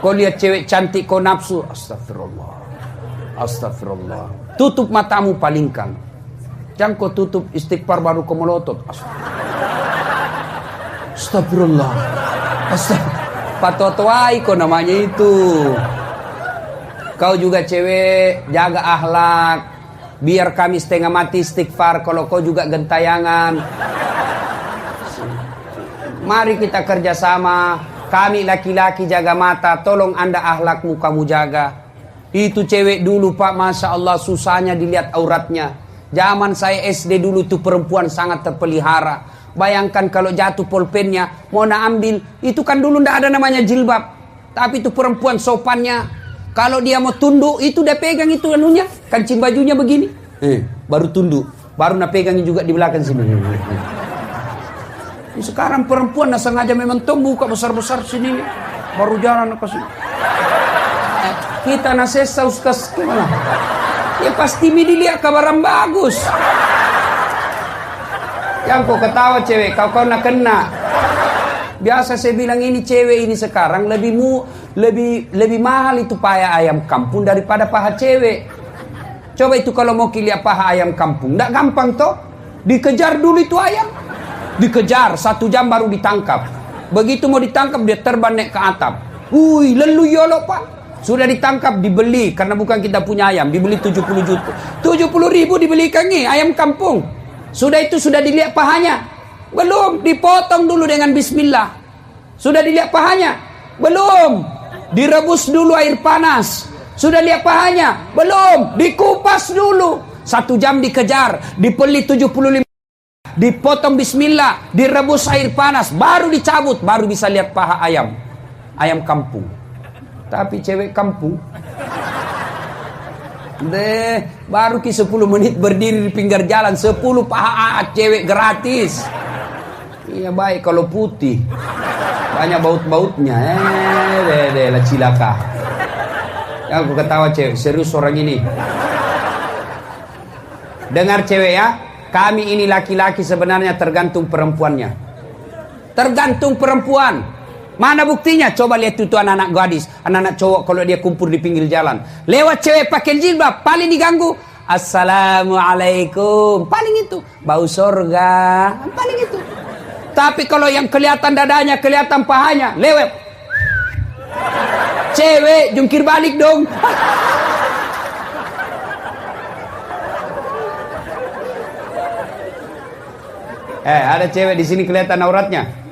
Kau lihat cewek cantik, kau nafsu. Astagfirullah. Astagfirullah. Tutup matamu, palingkan. Jangan kau tutup, istighfar baru kau melotot. Astagfirullah. Astagfirullah. Patotoai kau namanya itu. Kau juga cewek, jaga akhlak. Biar kami setengah mati istighfar. Kalau kau juga gentayangan. Mari kita kerjasama. Kami laki-laki jaga mata. Tolong anda akhlakmu kamu jaga. Itu cewek dulu Pak, Masya Allah susahnya dilihat auratnya. Zaman saya SD dulu tuh perempuan sangat terpelihara. Bayangkan kalau jatuh pulpennya, mau nak ambil. Itu kan dulu ndak ada namanya jilbab. Tapi itu perempuan sopannya. Kalau dia mau tunduk, itu dia pegang itu anunya, kancing bajunya begini. Baru tunduk, baru nak pegangnya juga di belakang sini. Sekarang perempuan nak sengaja memang buka besar-besar sini, baru jalan ke sini. Kita nasesa uskas kemana? Ya pasti dilihat kabaran bagus. Yang kau ketawa cewek, kau nak kena. Biasa saya bilang ini cewek ini sekarang lebih mahal itu paha ayam kampung daripada paha cewek. Coba itu kalau mau lihat paha ayam kampung, nggak gampang toh. Dikejar dulu itu ayam, dikejar 1 jam baru ditangkap. Begitu mau ditangkap dia terbang naik ke atap. Lelu yolo Pak. Sudah ditangkap dibeli karena bukan kita punya ayam, dibeli 70 juta. 70.000 dibelikan nih ayam kampung. Sudah itu sudah dilihat pahanya. Belum, dipotong dulu dengan bismillah. Sudah dilihat pahanya? Belum. Direbus dulu air panas. Sudah lihat pahanya? Belum. Dikupas dulu. 1 jam dikejar, dipeli 75. Dipotong bismillah, direbus air panas, baru dicabut, baru bisa lihat paha ayam. Ayam kampung. Tapi cewek kampung baru 10 menit berdiri di pinggir jalan, 10 paha cewek gratis. Iya baik kalau putih, banyak baut-bautnya. Lah cilaka. Yang aku ketawa cewek, serius orang ini. Dengar cewek ya, kami ini laki-laki sebenarnya tergantung perempuannya. Tergantung perempuan. Mana buktinya? Coba lihat itu anak-anak gadis, anak-anak cowok kalau dia kumpul di pinggir jalan. Lewat cewek pakai jilbab, paling diganggu. Assalamualaikum. Paling itu. Bau sorga. Paling itu. Tapi kalau yang kelihatan dadanya, kelihatan pahanya, lewat. Cewek, jungkir balik dong. Ada cewek di sini kelihatan auratnya.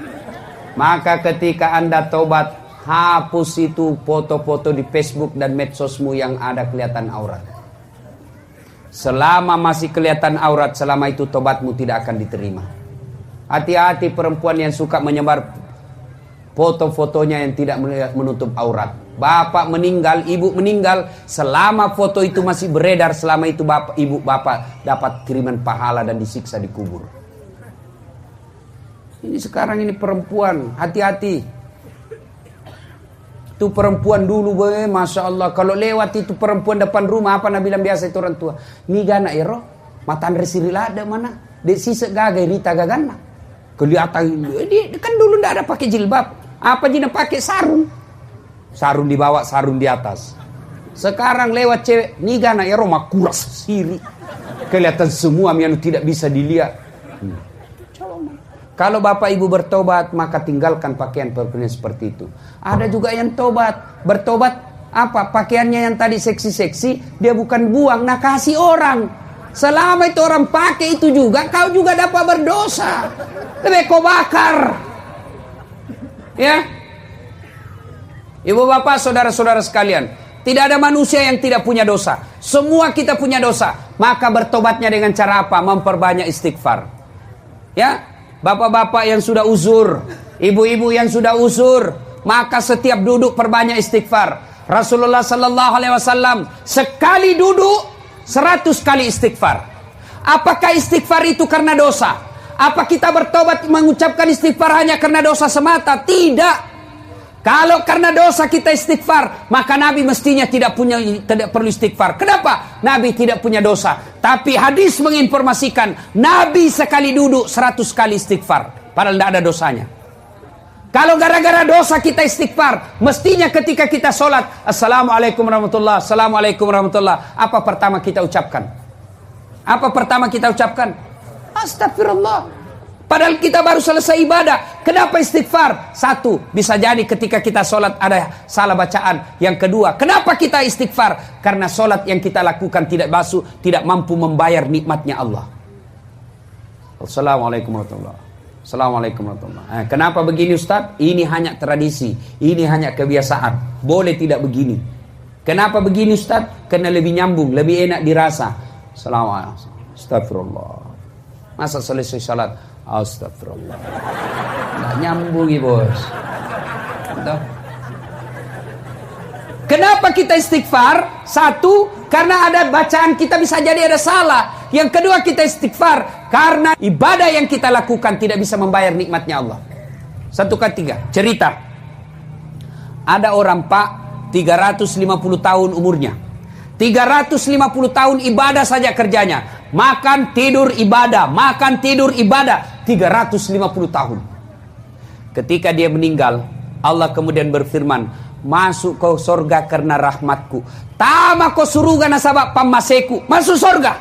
Maka ketika Anda tobat, hapus itu foto-foto di Facebook dan medsosmu yang ada kelihatan aurat. Selama masih kelihatan aurat, selama itu tobatmu tidak akan diterima. Hati-hati perempuan yang suka menyebar foto-fotonya yang tidak menutup aurat. Bapak meninggal, ibu meninggal, selama foto itu masih beredar, selama itu bapak, ibu, bapak dapat kiriman pahala dan disiksa di kubur. Ini sekarang ini perempuan, hati-hati. Itu perempuan dulu, Masya Allah. Kalau lewat itu perempuan depan rumah, apa Nabi bilang biasa itu orang tua. Ni gana ero, mata andre sirila ada mana? Dek sisa gagai rita gagana. Kelihatan, kan dulu ndak ada pakai jilbab. Apa jina pakai sarung? Sarung di bawah, sarung di atas. Sekarang lewat cewek, ni gana ero makuras siri. Kelihatan semua yang tidak bisa dilihat. Kalau bapak ibu bertobat, maka tinggalkan pakaian seperti itu. Ada juga yang bertobat apa? Pakaiannya yang tadi seksi-seksi, dia bukan buang, nah kasih orang. Selama itu orang pakai itu juga, kau juga dapat berdosa. Lebih kau bakar. Ya. Ibu bapak, saudara-saudara sekalian, tidak ada manusia yang tidak punya dosa. Semua kita punya dosa. Maka bertobatnya dengan cara apa? Memperbanyak istighfar. Ya. Bapak-bapak yang sudah uzur, ibu-ibu yang sudah uzur, maka setiap duduk perbanyak istighfar. Rasulullah sallallahu alaihi wasallam sekali duduk 100 kali istighfar. Apakah istighfar itu karena dosa? Apa kita bertobat mengucapkan istighfar hanya karena dosa semata? Tidak. Kalau karena dosa kita istighfar, maka Nabi mestinya tidak perlu istighfar. Kenapa? Nabi tidak punya dosa. Tapi hadis menginformasikan Nabi sekali duduk 100 kali istighfar, padahal tidak ada dosanya. Kalau gara-gara dosa kita istighfar, mestinya ketika kita sholat, Assalamualaikum warahmatullahi, Assalamualaikum warahmatullahi, apa pertama kita ucapkan? Apa pertama kita ucapkan? Astagfirullah. Padahal kita baru selesai ibadah. Kenapa istighfar? Satu, bisa jadi ketika kita sholat ada salah bacaan. Yang kedua, kenapa kita istighfar? Karena sholat yang kita lakukan tidak mampu membayar nikmatnya Allah. Assalamualaikum warahmatullahi wabarakatuh. Assalamualaikum warahmatullahi wabarakatuh. Kenapa begini Ustaz? Ini hanya tradisi. Ini hanya kebiasaan. Boleh tidak begini. Kenapa begini Ustaz? Karena lebih nyambung, lebih enak dirasa. Assalamualaikum. Astagfirullah. Masa selesai sholat? Astagfirullah. Nggak nyambung bos. Entah. Kenapa kita istighfar? Satu, karena ada bacaan kita bisa jadi ada salah. Yang kedua, kita istighfar karena ibadah yang kita lakukan tidak bisa membayar nikmatnya Allah. Satu ketiga, cerita. Ada orang pak 350 tahun umurnya. 350 tahun ibadah saja kerjanya. Makan tidur ibadah, makan tidur ibadah. 350 tahun. Ketika dia meninggal, Allah kemudian berfirman, masuk kau surga karena rahmatku. Tama kau suruga nasabak pamaseku. Masuk surga.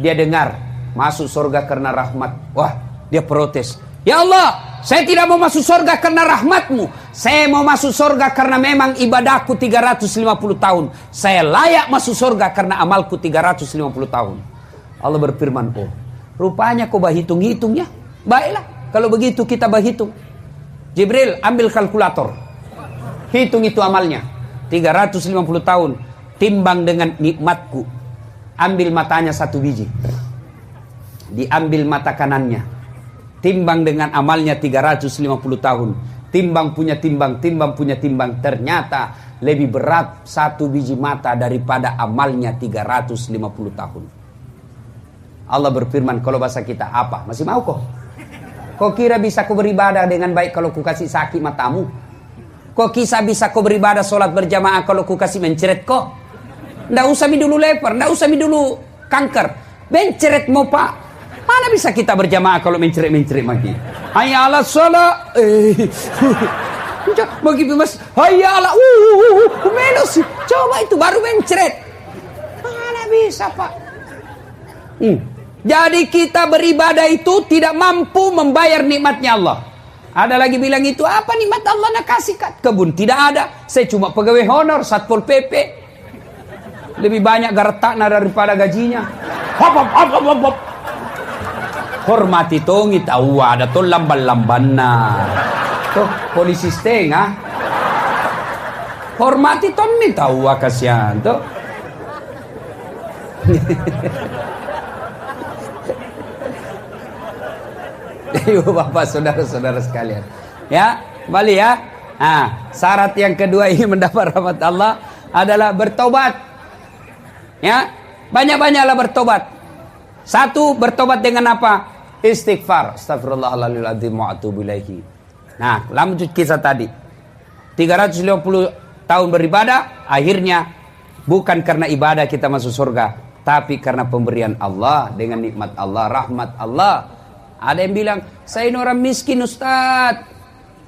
Dia dengar, masuk surga karena rahmat. Wah, dia protes. Ya Allah, saya tidak mau masuk surga karena rahmatmu. Saya mau masuk surga karena memang ibadahku 350 tahun. Saya layak masuk surga karena amalku 350 tahun. Allah berfirman, oh, rupanya kau berhitung-hitungnya. Baiklah, kalau begitu kita berhitung. Jibril, ambil kalkulator. Hitung itu amalnya. 350 tahun. Timbang dengan nikmatku. Ambil matanya 1 biji. Diambil mata kanannya. Timbang dengan amalnya 350 tahun. Timbang punya timbang, timbang punya timbang. Ternyata lebih berat 1 biji mata daripada amalnya 350 tahun. Allah berfirman, kalau bahasa kita apa? Masih mau kok? Kau kira bisa kau beribadah dengan baik kalau ku kasih sakit matamu? Kau kisah bisa kau beribadah sholat berjamaah kalau ku kasih menceret kok? Nggak usah mi dulu leper, nggak usah mi dulu kanker. Menceret mau pak. Mana bisa kita berjamaah kalau menceret-menceret lagi? Hayya ala sholat. Begitu mas. Hayya ala. Melos. Coba itu baru menceret. Mana bisa pak? Jadi kita beribadah itu tidak mampu membayar nikmatnya Allah. Ada lagi bilang itu apa nikmat Allah nak kasih kat kebun? Tidak ada. Saya cuma pegawai honor Satpol PP. Lebih banyak gartakna daripada gajinya. Hop hop hop hop hop. Hormati tongi tahu ada tuh lamban-lamban nah. Tuh polisi setengah. Hormati tongi tahu kasihan tuh. Ibu bapak saudara-saudara sekalian. Ya, kembali ya. Nah, syarat yang kedua ini mendapat rahmat Allah adalah bertobat. Ya, banyak-banyaklah bertobat. Satu, bertobat dengan apa? Istighfar. Astagfirullahaladzim wa atubu ilaihi. Nah, lanjut kisah tadi. 350 tahun beribadah, akhirnya bukan karena ibadah kita masuk surga, tapi karena pemberian Allah dengan nikmat Allah, rahmat Allah. Ada yang bilang, saya ini orang miskin Ustadz.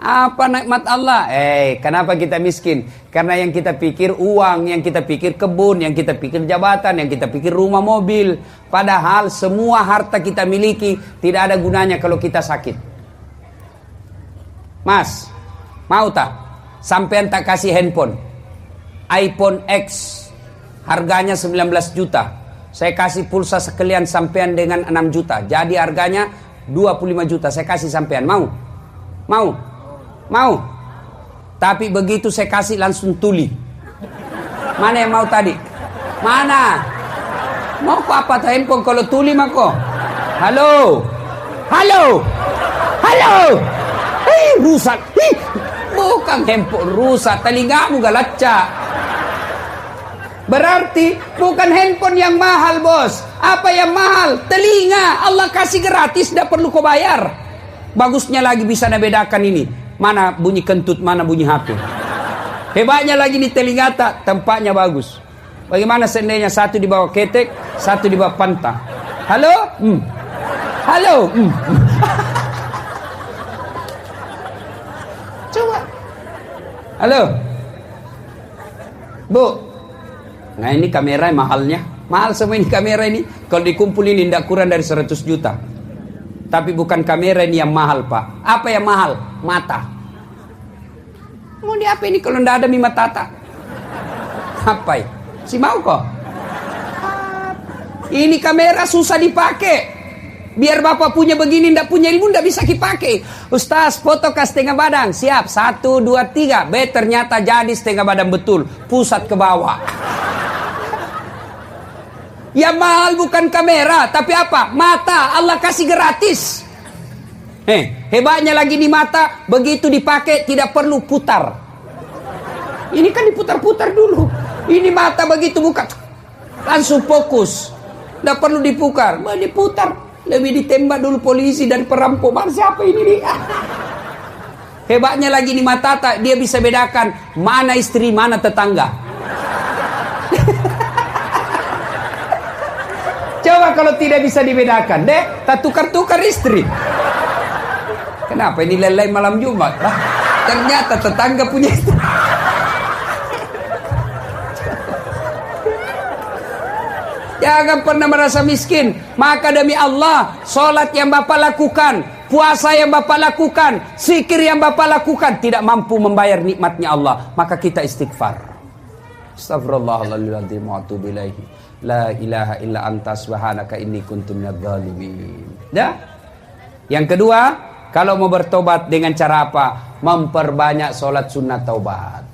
Apa nikmat Allah? Kenapa kita miskin? Karena yang kita pikir uang, yang kita pikir kebun, yang kita pikir jabatan, yang kita pikir rumah mobil. Padahal semua harta kita miliki tidak ada gunanya kalau kita sakit. Mas, mau tak? Sampean tak kasih handphone iPhone X, harganya 19 juta. Saya kasih pulsa sekalian sampean dengan 6 juta. Jadi harganya 25 juta. Saya kasih sampean. Mau? Mau? Mau? Tapi begitu saya kasih langsung tuli. Mana yang mau tadi? Mana? Mau kok apa handphone kalau tuli mah kok? Halo? Halo? Halo? Rusak. Bukan handphone rusak, telingamu galacca. Berarti bukan handphone yang mahal, bos. Apa yang mahal? Telinga. Allah kasih gratis, tidak perlu kau bayar. Bagusnya lagi bisa bedakan ini. Mana bunyi kentut, mana bunyi HP. Hebatnya lagi di telinga tak, tempatnya bagus. Bagaimana seandainya satu di bawah ketek, satu di bawah pantang. Halo? Halo? Coba. Halo? Bu? Nah ini kamera mahalnya. Mahal semua ini kamera ini. Kalau dikumpulin tidak kurang dari 100 juta. Tapi bukan kamera ini yang mahal, Pak. Apa yang mahal? Mata. Mau di apa ini kalau tidak ada mima tata? Apa ya? Si mau kok? Ini kamera susah dipakai. Biar bapak punya begini, tidak punya ilmu, tidak bisa dipakai. Ustaz, foto ke setengah badan. Siap, 1, 2, 3. Ternyata jadi setengah badan betul. Pusat ke bawah. Yang mahal bukan kamera, tapi apa? Mata. Allah kasih gratis. Hebatnya lagi di mata, begitu dipakai tidak perlu putar. Ini kan diputar-putar dulu. Ini mata begitu buka, langsung fokus. Tidak perlu diputar. Diputar. Lebih ditembak dulu polisi dan perampok. Siapa ini nih? Hebatnya lagi di mata, dia bisa bedakan mana istri, mana tetangga. Coba kalau tidak bisa dibedakan, tak tukar-tukar istri. Kenapa ini lelai malam Jumat? Ternyata tetangga punya istri. Jangan pernah merasa miskin. Maka demi Allah, sholat yang bapak lakukan, puasa yang bapak lakukan, zikir yang bapak lakukan tidak mampu membayar nikmatnya Allah. Maka kita istighfar. Astagfirullahaladzim wa atubu ilaihi. La ilaha illa anta subhanaka inni kuntu minadz dzalimin. Ya? Yang kedua, kalau mau bertobat dengan cara apa? Memperbanyak sholat sunat taubat.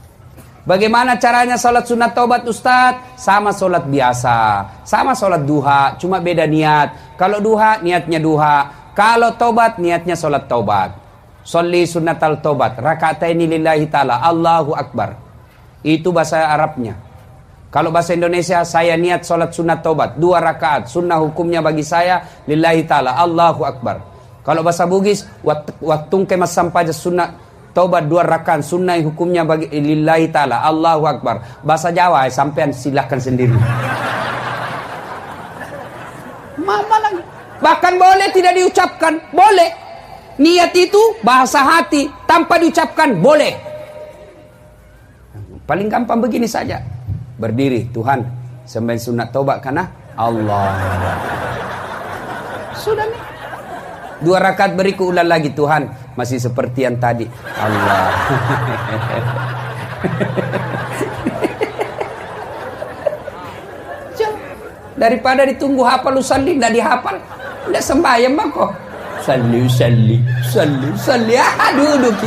Bagaimana caranya sholat sunat taubat, Ustadz? Sama sholat biasa, sama sholat duha, cuma beda niat. Kalau duha, niatnya duha. Kalau taubat, niatnya sholat taubat. Sholli sunnatal taubat, raka'ataini lillahi ta'ala, Allahu Akbar. Itu bahasa Arabnya. Kalau bahasa Indonesia, saya niat sholat sunat taubat 2 rakaat, sunnah hukumnya bagi saya lillahi ta'ala, Allahu Akbar. Kalau bahasa Bugis, waktu kemas sampai sunat taubat 2 rakaat, sunnah hukumnya bagi lillahi ta'ala, Allahu Akbar. Bahasa Jawa, sampean silahkan sendiri. Mama lagi. Bahkan boleh tidak diucapkan, boleh. Niat itu bahasa hati, tanpa diucapkan, boleh. Paling gampang begini saja. Berdiri, Tuhan, sembahyang sunat taubat karena Allah. Sudah nih. 2 rakaat berikut ulang lagi, Tuhan, masih seperti yang tadi. Allah. Daripada ditunggu hafal usalli, tidak dihafal, tidak sembahyang mah kok. Salli. Duduk.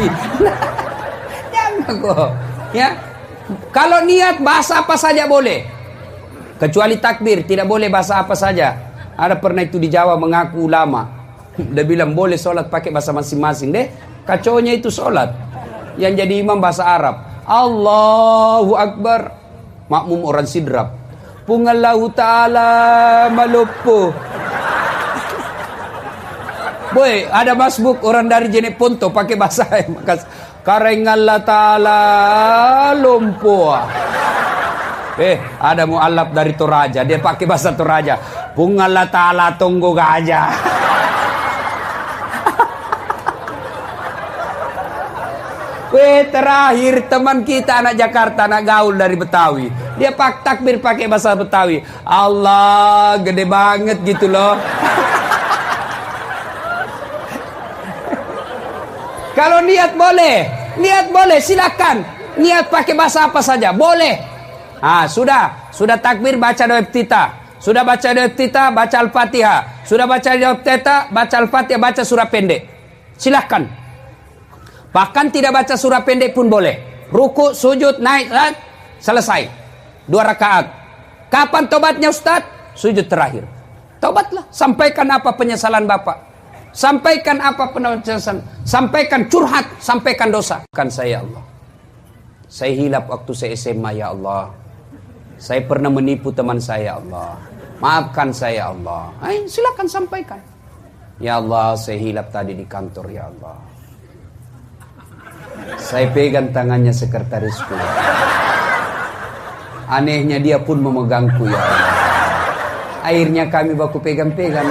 Jangan kok. Ya. Kalau niat bahasa apa saja boleh. Kecuali takbir, tidak boleh bahasa apa saja. Ada pernah itu di Jawa mengaku ulama. Dia bilang boleh sholat pakai bahasa masing-masing. Kacaunya itu sholat. Yang jadi imam bahasa Arab. Allahu Akbar. Makmum orang sidrap. Pungallahu ta'ala malupu. Boy, ada masbuk orang dari Jenek Ponto pakai bahasa Makas. Karengalla taala lumpuh. Ada mualaf dari Toraja, dia pakai bahasa Toraja. Bungalla taala tunggu gajah. Terakhir teman kita anak Jakarta, anak gaul dari Betawi. Dia takbir pakai bahasa Betawi. Allah, gede banget gitu loh. Kalau niat boleh, silakan. Niat pakai bahasa apa saja, boleh. Sudah takbir baca doa iftitah. Sudah baca doa iftitah, baca Al-Fatihah. Sudah baca doa iftitah, baca Al-Fatihah, baca surah pendek. Silakan. Bahkan tidak baca surah pendek pun boleh. Ruku, sujud, naik, selesai. 2 rakaat. Kapan tobatnya Ustaz? Sujud terakhir. Tobatlah, sampaikan apa penyesalan Bapak. Sampaikan apa penyesalan, sampaikan curhat, sampaikan dosa. Kan saya Allah. Saya hilap waktu saya SMA ya Allah. Saya pernah menipu teman saya Allah. Maafkan saya Allah. Silakan sampaikan. Ya Allah, saya hilap tadi di kantor ya Allah. Saya pegang tangannya sekretarisku. Anehnya dia pun memegangku ya Allah. Akhirnya kami baku pegang-pegang.